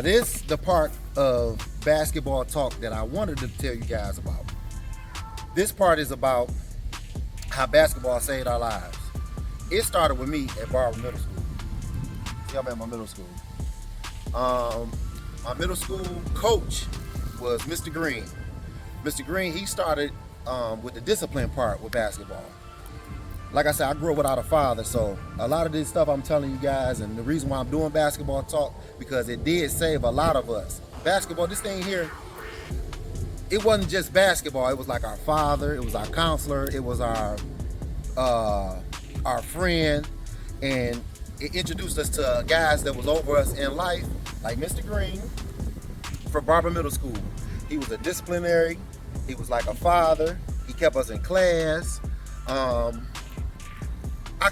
Now this the part of basketball talk that I wanted to tell you guys about. This part is about how basketball saved our lives. It started with me at Barber Middle School. See, I'm at my middle school. My middle school coach was Mr. Green. Mr. Green, he started with the discipline part with basketball. Like I said, I grew up without a father, so a lot of this stuff I'm telling you guys, and the reason why I'm doing basketball talk, because it did save a lot of us. Basketball, this thing here, it wasn't just basketball. It was like our father, it was our counselor, it was our friend, and it introduced us to guys that was over us in life, like Mr. Green from Barber Middle School. He was a disciplinary, he was like a father, he kept us in class.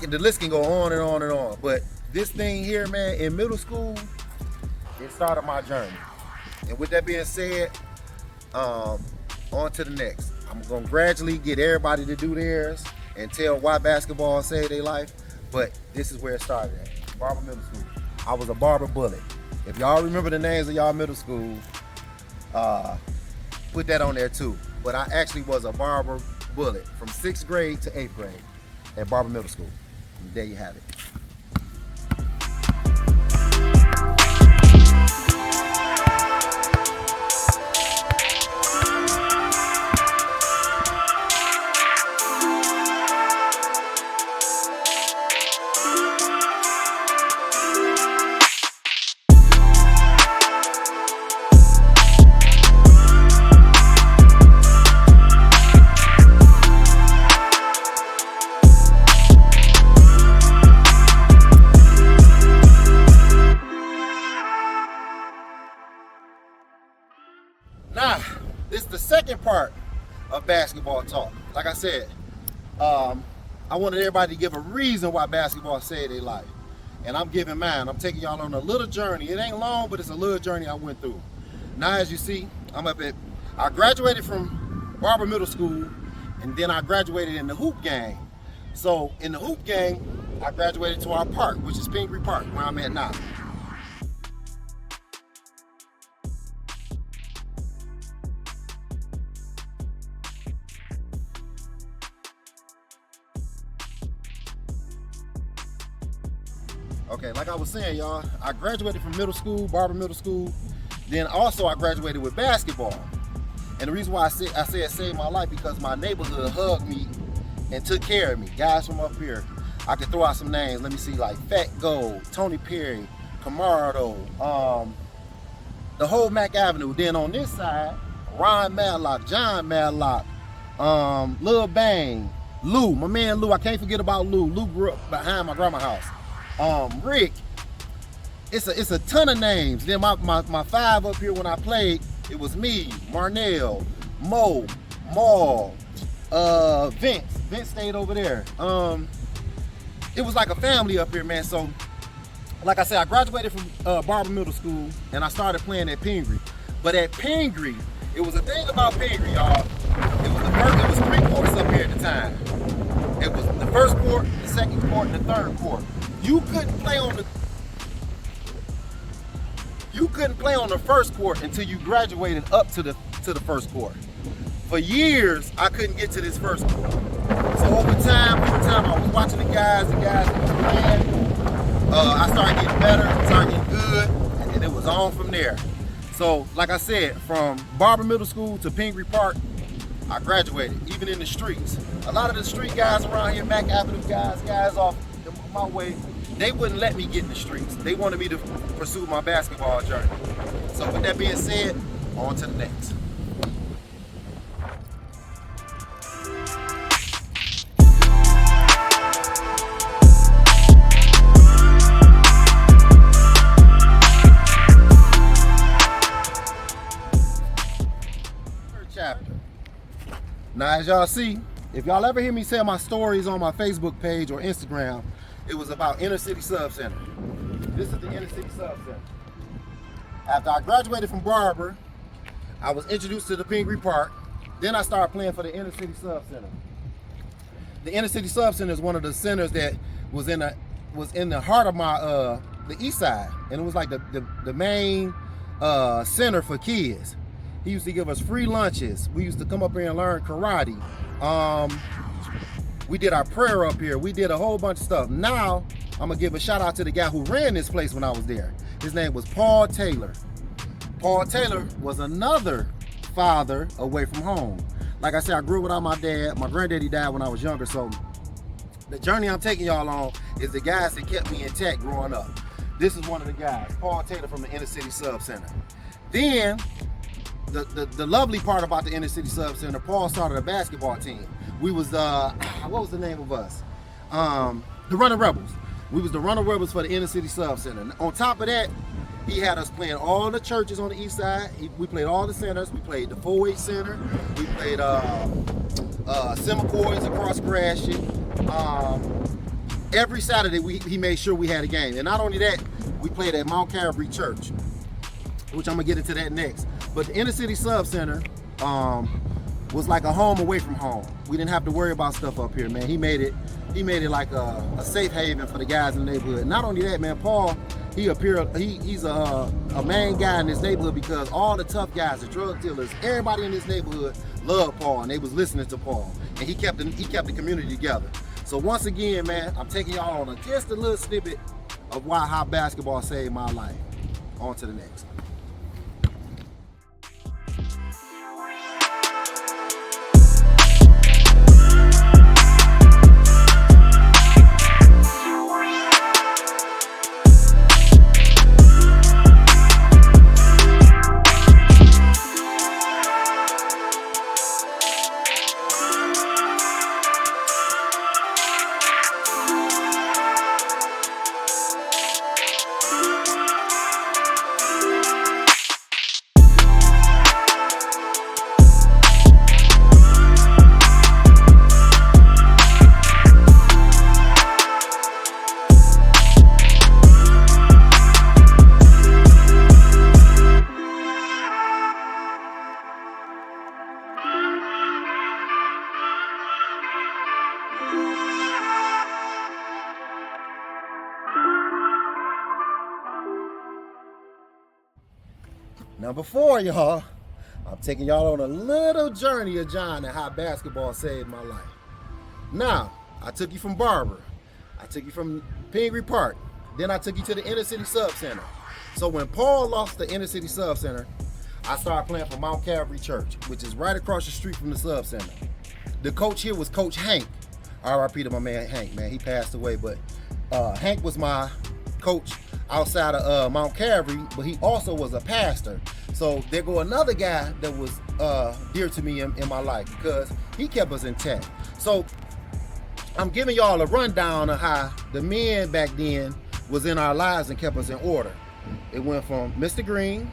The list can go on and on and on, but this thing here, man, in middle school, it started my journey. And with that being said, on to the next. I'm gonna gradually get everybody to do theirs and tell why basketball saved their life, but this is where it started at, Barber Middle School. I was a Barber bullet. If y'all remember the names of y'all middle school, put that on there too. But I actually was a Barber bullet from 6th grade to 8th grade at Barber Middle School. And there you have it. Now, this is the second part of basketball talk. Like I said, I wanted everybody to give a reason why basketball saved their life. And I'm giving mine. I'm taking y'all on a little journey. It ain't long, but it's a little journey I went through. Now, as you see, I graduated from Barber Middle School, and then I graduated in the hoop gang. So in the hoop gang, I graduated to our park, which is Pingree Park, where I'm at now. Okay, like I was saying, y'all, I graduated from middle school, Barber Middle School. Then also I graduated with basketball. And the reason why I say it saved my life, because my neighborhood hugged me and took care of me. Guys from up here, I could throw out some names. Let me see, like Fat Gold, Tony Perry, Camarado, the whole Mack Avenue. Then on this side, Ron Madlock, John Madlock, Lil Bang, Lou, my man Lou. I can't forget about Lou. Lou grew up behind my grandma's house. Rick, it's a ton of names. Then my five up here when I played, it was me, Marnell, Mo, Maul, Vince. Vince stayed over there. It was like a family up here, man. So, like I said, I graduated from Barber Middle School and I started playing at Pingree. But at Pingree, it was a thing about Pingree, y'all. It was 3 courts up here at the time. It was the first court, the second court, and the third court. You couldn't play on the first court until you graduated up to the first court. For years, I couldn't get to this first court. So over time, I was watching the guys that was playing. I started getting better, started getting good, and then it was on from there. So, like I said, from Barber Middle School to Pingree Park, I graduated, even in the streets. A lot of the street guys around here, Mack Avenue guys off my way, they wouldn't let me get in the streets. They wanted me to pursue my basketball journey. So with that being said, on to the next. Third chapter. Now, as y'all see, if y'all ever hear me tell my stories on my Facebook page or Instagram, it was about Inner City Sub Center. This is the Inner City Sub Center. After I graduated from Barber, I was introduced to the Pingree Park. Then I started playing for the Inner City Sub Center. The Inner City Sub Center is one of the centers that was in the heart of my the East Side, and it was like the main center for kids. He used to give us free lunches. We used to come up here and learn karate. We did our prayer up here. We did a whole bunch of stuff. Now, I'm gonna give a shout out to the guy who ran this place when I was there. His name was Paul Taylor. Paul Taylor was another father away from home. Like I said, I grew up without my dad. My granddaddy died when I was younger, so the journey I'm taking y'all on is the guys that kept me intact growing up. This is one of the guys, Paul Taylor from the Inner City Sub Center. Then, the lovely part about the Inner City Sub Center, Paul started a basketball team. We was, what was the name of us? The Running Rebels. We was the Running Rebels for the Inner City Sub Center. On top of that, he had us playing all the churches on the east side. We played all the centers. We played the 4-H Center. We played Semacoys across Gratiot. Every Saturday, he made sure we had a game. And not only that, we played at Mount Calvary Church, which I'm gonna get into that next. But the Inner City Sub Center was like a home away from home. We didn't have to worry about stuff up here, man. He made it like a safe haven for the guys in the neighborhood. Not only that, man, Paul, he's a main guy in this neighborhood because all the tough guys, the drug dealers, everybody in this neighborhood loved Paul and they was listening to Paul. And he kept the community together. So once again, man, I'm taking y'all on just a little snippet of how basketball saved my life. On to the next. Now before y'all, I'm taking y'all on a little journey of John and how basketball saved my life. Now, I took you from Barber, I took you from Pingree Park, then I took you to the Inner City Sub Center. So when Paul lost the Inner City Sub Center, I started playing for Mount Calvary Church, which is right across the street from the Sub Center. The coach here was Coach Hank. RIP to my man Hank, man, he passed away, but Hank was my coach outside of Mount Calvary, but he also was a pastor. So there go another guy that was dear to me in my life because he kept us intact. So I'm giving y'all a rundown of how the men back then was in our lives and kept us in order. It went from Mr. Green,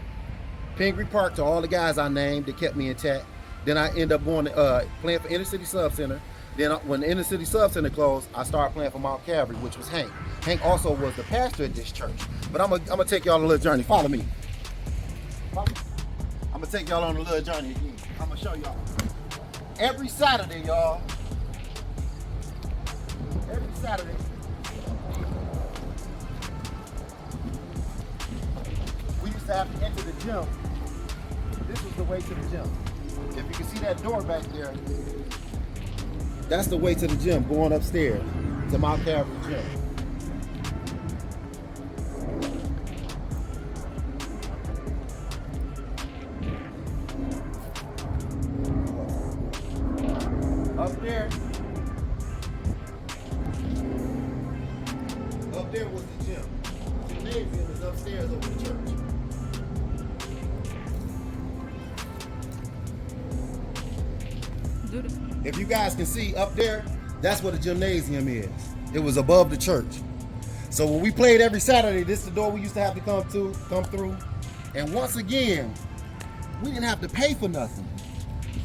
Pingree Park, to all the guys I named that kept me intact. Then I ended up going playing for Inner City Sub Center. Then when the Inner City Sub Center closed, I started playing for Mount Calvary, which was Hank. Hank also was the pastor at this church. But I'm gonna take y'all on a little journey. Follow me. I'm gonna take y'all on a little journey again. I'm gonna show y'all. Every Saturday, y'all. Every Saturday. We used to have to enter the gym. This was the way to the gym. If you can see that door back there, that's the way to the gym, going upstairs to Mount Calvary Gym. Up there was the gym. The gymnasium is upstairs over the church. If you guys can see up there, that's what the gymnasium is. It was above the church. So when we played every Saturday, this is the door we used to have to come through. And once again, we didn't have to pay for nothing.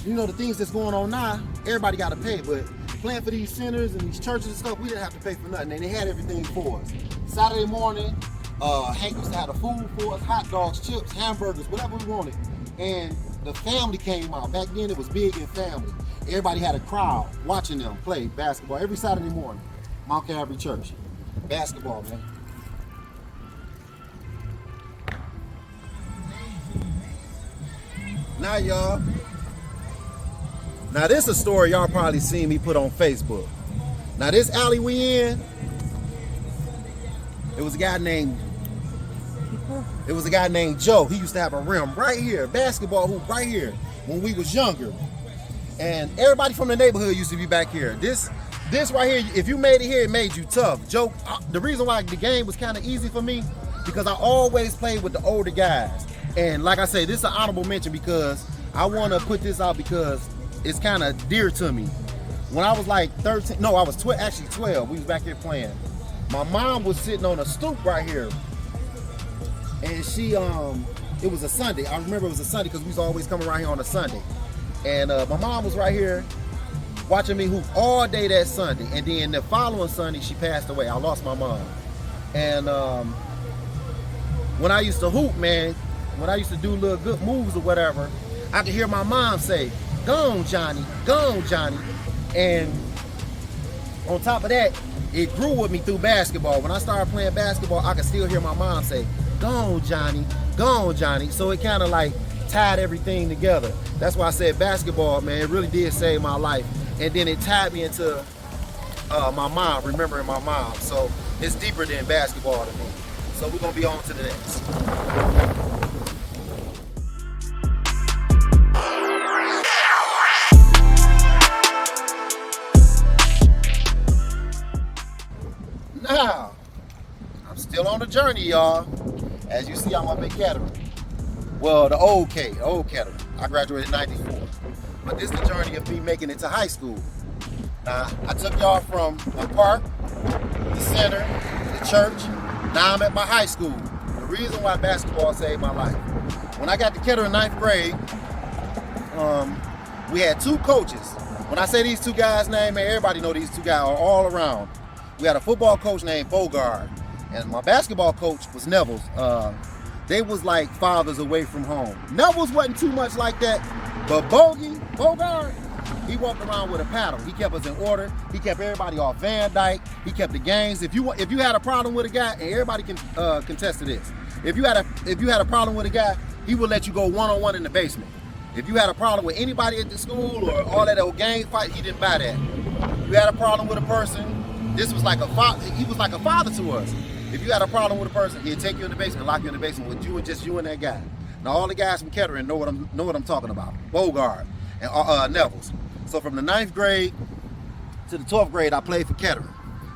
You know, the things that's going on now, everybody got to pay, but playing for these centers and these churches and stuff, we didn't have to pay for nothing, and they had everything for us. Saturday morning, Hank used to have the food for us, hot dogs, chips, hamburgers, whatever we wanted. And the family came out. Back then it was big in family. Everybody had a crowd watching them play basketball every Saturday morning. Mount Calvary Church. Basketball, man. Now y'all, now this is a story y'all probably seen me put on Facebook. Now this alley we in, it was a guy named Joe. He used to have a rim right here, basketball hoop right here when we was younger. And everybody from the neighborhood used to be back here. This right here, if you made it here, it made you tough. Joe, the reason why the game was kind of easy for me, because I always played with the older guys. And like I say, this is an honorable mention because I want to put this out because it's kind of dear to me. When I was like 13, no, I was actually 12, we was back here playing. My mom was sitting on a stoop right here. And she, it was a Sunday. I remember it was a Sunday because we used to always come around here on a Sunday. And my mom was right here watching me hoop all day that Sunday. And then the following Sunday, she passed away. I lost my mom. And when I used to hoop, man, when I used to do little good moves or whatever, I could hear my mom say, "Go on, Johnny, go on, Johnny." And on top of that, it grew with me through basketball. When I started playing basketball, I could still hear my mom say, "Go on, Johnny, go on, Johnny." So it kind of like tied everything together. That's why I said basketball, man, it really did save my life. And then it tied me into my mom, remembering my mom. So it's deeper than basketball to me. So we're gonna be on to the next. Now, I'm still on the journey, y'all. As you see, I'm up at Kettering. Well, the old Kettering. I graduated in '94. But this is the journey of me making it to high school. Now, I took y'all from the park, the center, the church. Now I'm at my high school. The reason why basketball saved my life. When I got to Kettering 9th grade, we had two coaches. When I say these two guys' name, man, everybody know these two guys are all around. We had a football coach named Bogard, and my basketball coach was Nevels. They was like fathers away from home. Nevels wasn't too much like that, but Bogard, he walked around with a paddle. He kept us in order. He kept everybody off Van Dyke. He kept the games. If you had a problem with a guy, and everybody can contest to this, if you had a problem with a guy, he would let you go one-on-one in the basement. If you had a problem with anybody at the school or all that old gang fight, he didn't buy that. You had a problem with a person, this was like a father. He was like a father to us. If you had a problem with a person, he'd take you in the basement, lock you in the basement with you and just you and that guy. Now all the guys from Kettering know what I'm talking about. Bogard and Nevels. So from the 9th grade to the 12th grade, I played for Kettering.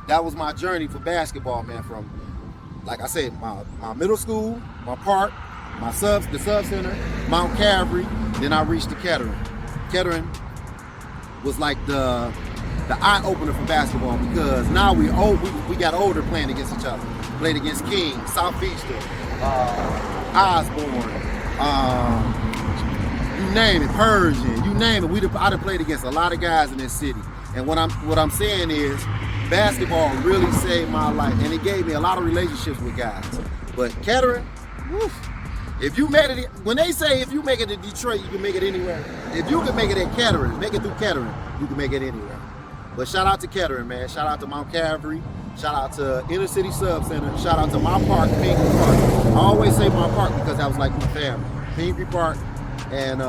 That was my journey for basketball, man. From, like I said, my middle school, my park, the sub center, Mount Calvary. Then I reached to Kettering. Kettering was like the eye opener for basketball because now we got older playing against each other. Played against King, Southeastern, Osborne, you name it, Persian, you name it. I done played against a lot of guys in this city. And what I'm saying is, basketball really saved my life, and it gave me a lot of relationships with guys. But Kettering, woof, if you made it, when they say if you make it in Detroit, you can make it anywhere. If you can make it at Kettering, make it through Kettering, you can make it anywhere. But shout out to Kettering, man. Shout out to Mount Calvary. Shout out to Inner City Sub Center. Shout out to my park, Pingree Park. I always say my park because that was like my family. Pingree Park, and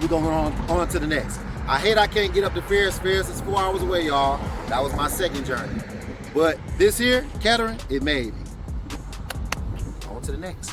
we're going on to the next. I hate I can't get up to Ferris. Ferris is 4 hours away, y'all. That was my second journey. But this here, Kettering, it made me. On to the next.